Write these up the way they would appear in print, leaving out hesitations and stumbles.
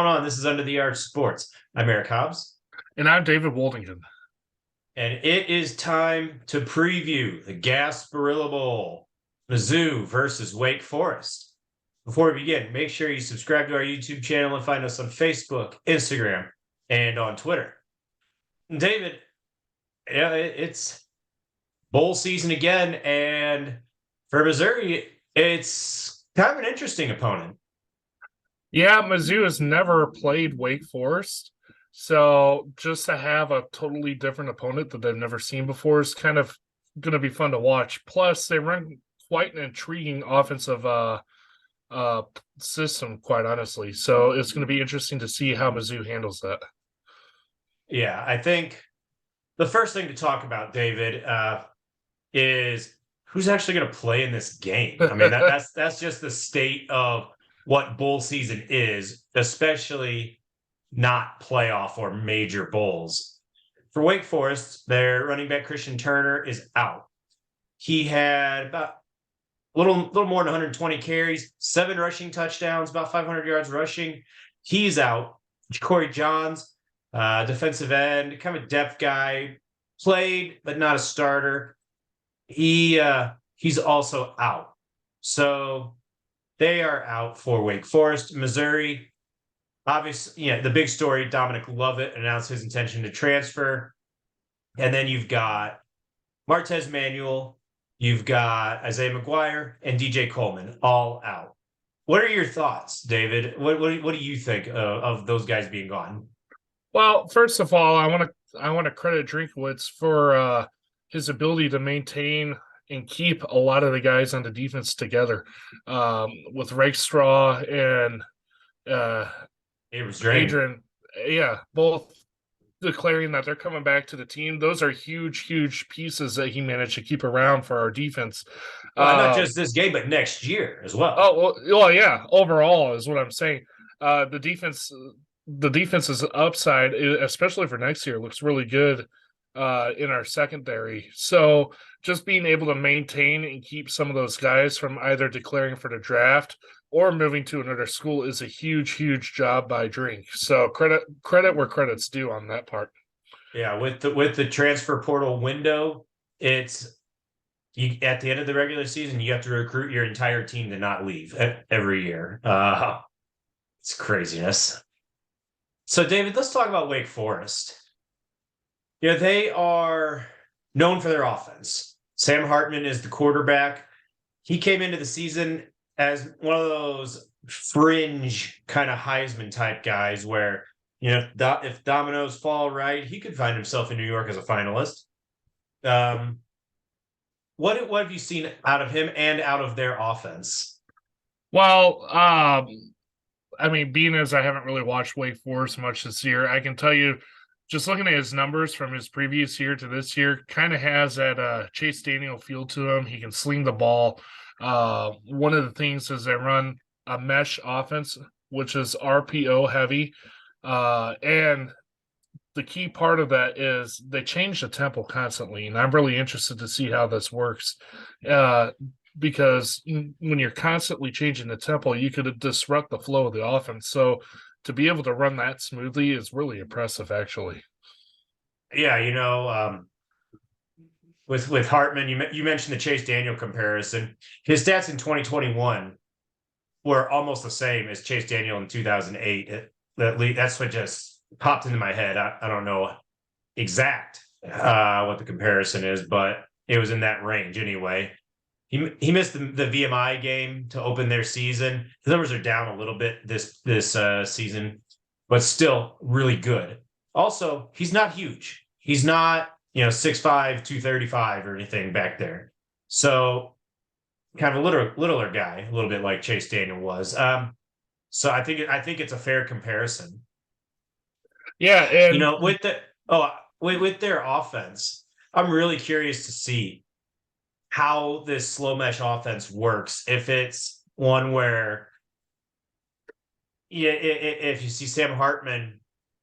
going on? This is Under the Arch Sports. I'm Eric Hobbs. And I'm David Woldington. And it is time to preview the Gasparilla Bowl, Mizzou versus Wake Forest. Before we begin, make sure you subscribe to our YouTube channel and find us on Facebook, Instagram, and on Twitter. And David, it's bowl season again, and for Missouri, it's kind of an interesting opponent. Yeah, Mizzou has never played Wake Forest. So just to have a totally different opponent that they've never seen before is kind of going to be fun to watch. Plus, they run quite an intriguing offensive system, quite honestly. So it's going to be interesting to see how Mizzou handles that. Yeah, I think the first thing to talk about, David, is who's actually going to play in this game. I mean, that's just the state of what bowl season is, especially not playoff or major bowls. For Wake Forest, their running back Christian Turner is out. He had about a little more than 120 carries, 7 rushing touchdowns, about 500 yards rushing. He's out. Corey Johns, defensive end, kind of a depth guy, played but not a starter. He's also out. So they are out for Wake Forest. Missouri, obviously, the big story, Dominic Lovett announced his intention to transfer. And then you've got Martez Manuel, you've got Isaiah McGuire, and DJ Coleman all out. What are your thoughts, David? What do you think of those guys being gone? Well, first of all, I want to credit Drinkwitz for his ability to maintain and keep a lot of the guys on the defense together, with Rakestraw and Adrian. Yeah, both declaring that they're coming back to the team. Those are huge pieces that he managed to keep around for our defense. Not just this game, but next year as well. Well, yeah. Overall, is what I'm saying. The defense's upside, especially for next year, looks really good in our secondary. So just being able to maintain and keep some of those guys from either declaring for the draft or moving to another school is a huge job by Drink. So credit where credit's due on that part. Yeah, with the transfer portal window, it's at the end of the regular season, you have to recruit your entire team to not leave every year. It's craziness. So, David, let's talk about Wake Forest. They are known for their offense. Sam Hartman is the quarterback. He came into the season as one of those fringe kind of Heisman type guys where, if dominoes fall right, he could find himself in New York as a finalist. What have you seen out of him and out of their offense? Well, being as I haven't really watched Wake Forest much this year, I can tell you, just looking at his numbers from his previous year to this year, kind of has that Chase Daniel feel to him. He can sling the ball. One of the things is they run a mesh offense, which is RPO heavy. And the key part of that is they change the tempo constantly. And I'm really interested to see how this works. Because when you're constantly changing the tempo, you could disrupt the flow of the offense. So to be able to run that smoothly is really impressive, actually. Yeah, with Hartman, you mentioned the Chase Daniel comparison. His stats in 2021 were almost the same as Chase Daniel in 2008. That's what just popped into my head. I don't know exact what the comparison is, but it was in that range anyway. He missed the VMI game to open their season. His numbers are down a little bit this season, but still really good. Also, he's not huge. He's not 6'5", 235 or anything back there. So kind of a littler guy, a little bit like Chase Daniel was. So I think it's a fair comparison. Yeah, and with their offense, I'm really curious to see how this slow mesh offense works. If it's one where, if you see Sam Hartman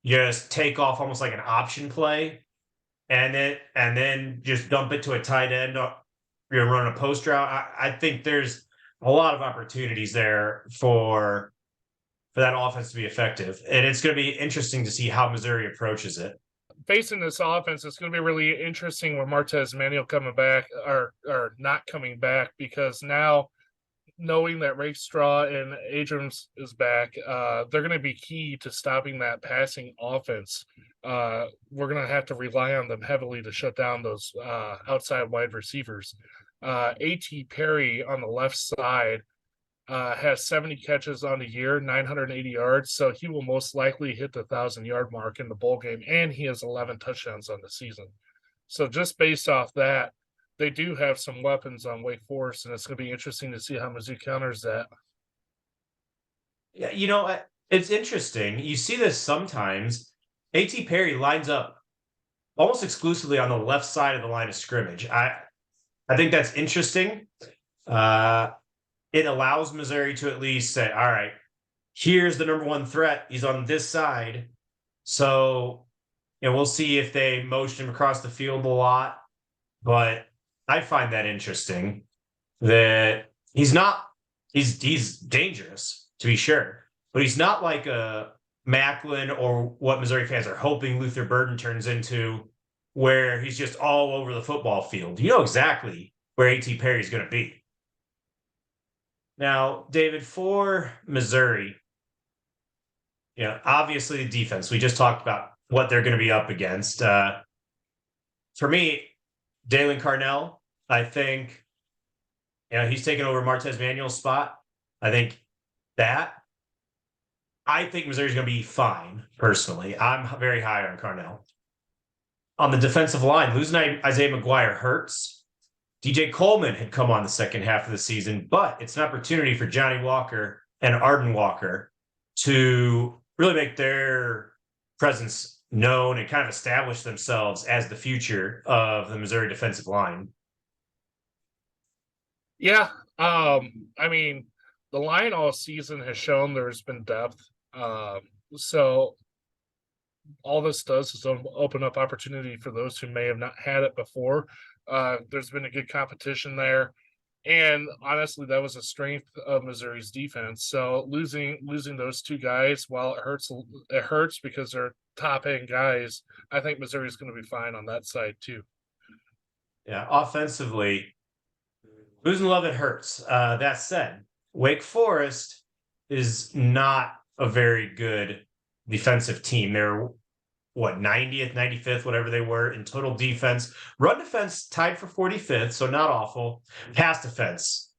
just take off almost like an option play, and then just dump it to a tight end, run a post route. I think there's a lot of opportunities there for for that offense to be effective. And it's going to be interesting to see how Missouri approaches it. Facing this offense, it's going to be really interesting when Martez Manuel coming back or not coming back, because now knowing that Rakestraw and Abrams is back, they're going to be key to stopping that passing offense. We're going to have to rely on them heavily to shut down those outside wide receivers. A.T. Perry on the left side has 70 catches on the year, 980 yards. So he will most likely hit the 1,000-yard mark in the bowl game, and he has 11 touchdowns on the season. So just based off that, they do have some weapons on Wake Forest, and it's going to be interesting to see how Mizzou counters that. Yeah, it's interesting. You see this sometimes. A.T. Perry lines up almost exclusively on the left side of the line of scrimmage. I think that's interesting. It allows Missouri to at least say, all right, here's the number one threat. He's on this side. So, we'll see if they motion him across the field a lot. But I find that interesting that he's dangerous, to be sure, but he's not like a Macklin or what Missouri fans are hoping Luther Burden turns into, where he's just all over the football field. You know exactly where A.T. Perry is going to be. Now, David, for Missouri, obviously the defense, we just talked about what they're going to be up against. For me, Dalen Carnell, I think, he's taken over Martez Manuel's spot. I think Missouri's going to be fine, personally. I'm very high on Carnell. On the defensive line, losing Isaiah McGuire hurts. DJ Coleman had come on the second half of the season, but it's an opportunity for Johnny Walker and Arden Walker to really make their presence known and kind of establish themselves as the future of the Missouri defensive line. Yeah. I mean, the line all season has shown there's been depth. So all this does is open up opportunity for those who may have not had it before. There's been a good competition there. And honestly, that was a strength of Missouri's defense. So losing those two guys, while it hurts because they're top end guys, I think Missouri's going to be fine on that side too. Yeah, offensively, losing Love, it hurts. That said, Wake Forest is not a very good defensive team. They're 90th, 95th, whatever they were in total defense. Run defense tied for 45th, so not awful. Pass defense,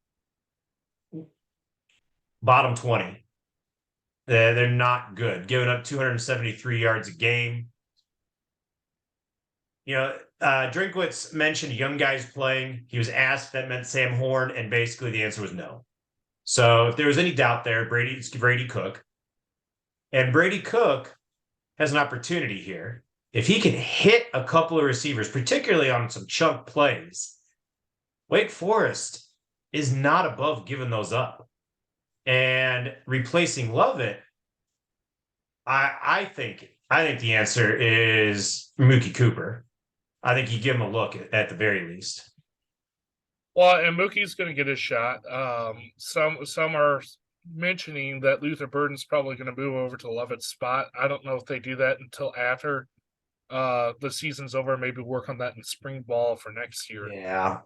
bottom 20. They're not good, giving up 273 yards a game. Drinkwitz mentioned young guys playing. He was asked if that meant Sam Horn, and basically the answer was no. So if there was any doubt there, it's Brady Cook. And Brady Cook has an opportunity here. If he can hit a couple of receivers, particularly on some chunk plays, Wake Forest is not above giving those up. And replacing Lovett, I think the answer is Mookie Cooper. I think you give him a look at the very least. Well, and Mookie's going to get his shot. Some are mentioning that Luther Burden's probably going to move over to Lovett's spot. I don't know if they do that until after the season's over. Maybe work on that in spring ball for next year. Yeah,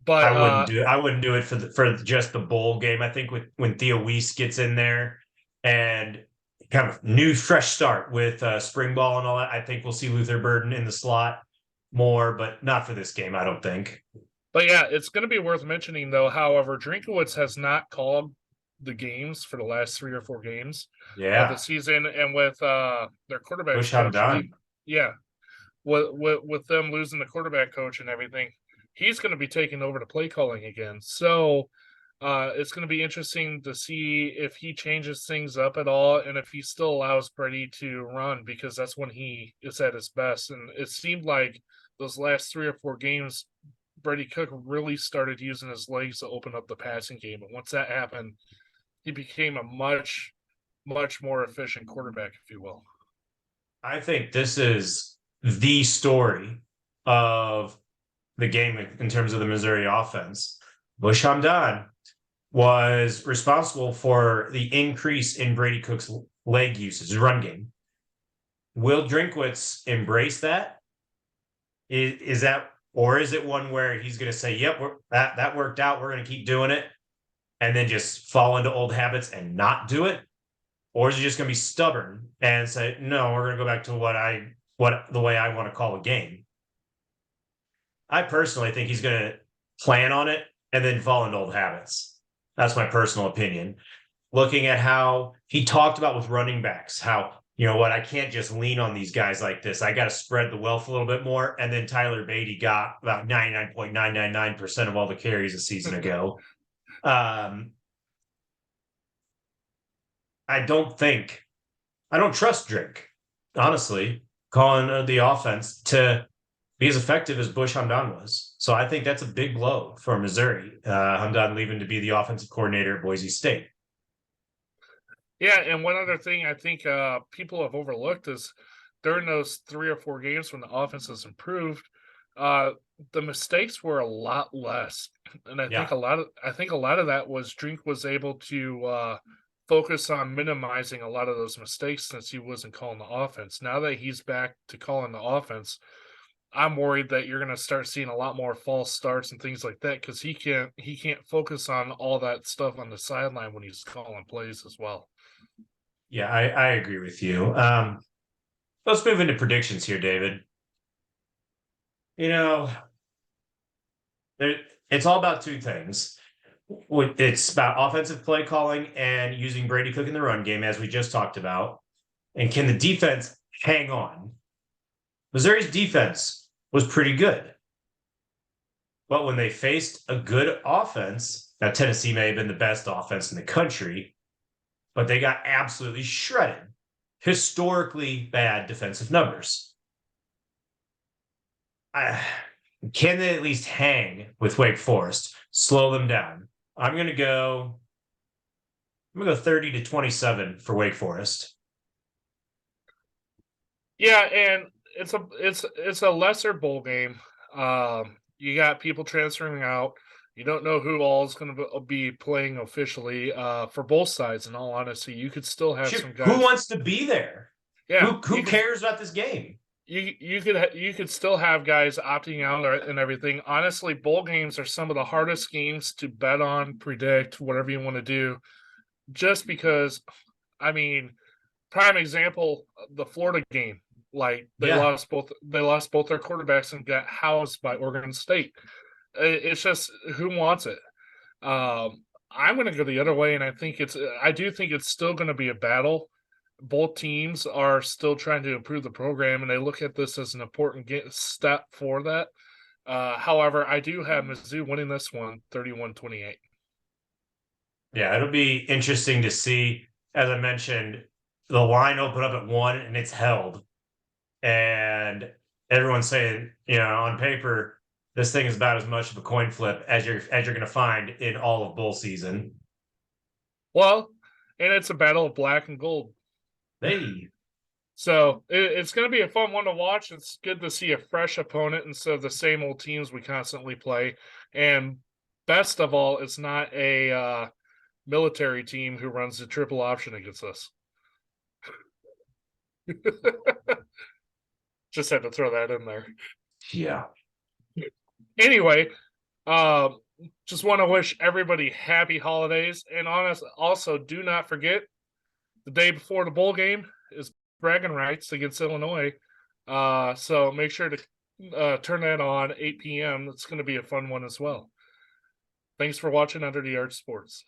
but I wouldn't do it. I wouldn't do it for just the bowl game. I think when Theo Weiss gets in there and kind of new fresh start with spring ball and all that, I think we'll see Luther Burden in the slot more, but not for this game, I don't think. But yeah, it's going to be worth mentioning though. However, Drinkowitz has not called the games for the last 3 or 4 games of the season, and with their quarterback coach, with them losing the quarterback coach and everything, he's going to be taking over the play calling again. So it's going to be interesting to see if he changes things up at all, and if he still allows Brady to run, because that's when he is at his best. And it seemed like those last 3 or 4 games, Brady Cook really started using his legs to open up the passing game. And once that happened, he became a much, much more efficient quarterback, if you will. I think this is the story of the game in terms of the Missouri offense. Bush Hamdan, was responsible for the increase in Brady Cook's leg usage, run game. Will Drinkwitz embrace that? Is that, or is it one where he's going to say, "Yep, that worked out. We're going to keep doing it," and then just fall into old habits and not do it? Or is he just going to be stubborn and say, "No, we're going to go back to what the way I want to call a game"? I personally think he's going to plan on it and then fall into old habits. That's my personal opinion. Looking at how he talked about with running backs, how, I can't just lean on these guys like this. I got to spread the wealth a little bit more. And then Tyler Beatty got about 99.999% of all the carries a season ago. I don't trust Drake, honestly, calling the offense to be as effective as Bush Hamdan was. So I think that's a big blow for Missouri. Hamdan leaving to be the offensive coordinator at Boise State. Yeah, and one other thing I think people have overlooked is during those 3 or 4 games when the offense has improved, the mistakes were a lot less, and I think a lot of that was Drink was able to focus on minimizing a lot of those mistakes since he wasn't calling the offense. Now that he's back to calling the offense, I'm worried that you're going to start seeing a lot more false starts and things like that because he can't focus on all that stuff on the sideline when he's calling plays as well. Yeah, I agree with you. Let's move into predictions here, David. It's all about two things. It's about offensive play calling and using Brady Cook in the run game, as we just talked about. And can the defense hang on? Missouri's defense was pretty good. But when they faced a good offense, now Tennessee may have been the best offense in the country, but they got absolutely shredded. Historically bad defensive numbers. Can they at least hang with Wake Forest? Slow them down. I'm gonna go 30-27 for Wake Forest. Yeah, and it's a lesser bowl game. You got people transferring out. You don't know who all is going to be playing officially for both sides. In all honesty, you could still have some guys. Who wants to be there? Yeah, who cares about this game? You could still have guys opting out and everything. Honestly, bowl games are some of the hardest games to bet on, predict, whatever you want to do. Just because, I mean, prime example, the Florida game. Like they lost both their quarterbacks and got housed by Oregon State. It's just who wants it. I'm going to go the other way, and I do think it's still going to be a battle. Both teams are still trying to improve the program, and they look at this as an important step for that. However, I do have Mizzou winning this one 31-28. Yeah, it'll be interesting to see. As I mentioned, the line opened up at 1 and it's held. And everyone's saying, on paper, this thing is about as much of a coin flip as you're going to find in all of bowl season. Well, and it's a battle of black and gold. Hey. So it's going to be a fun one to watch. It's good to see a fresh opponent instead of the same old teams we constantly play. And best of all, it's not a military team who runs the triple option against us. Just had to throw that in there. Yeah. Anyway, just want to wish everybody happy holidays. And also do not forget the day before the bowl game is bragging rights against Illinois. So make sure to turn that on 8 p.m. It's going to be a fun one as well. Thanks for watching Under the Arch Sports.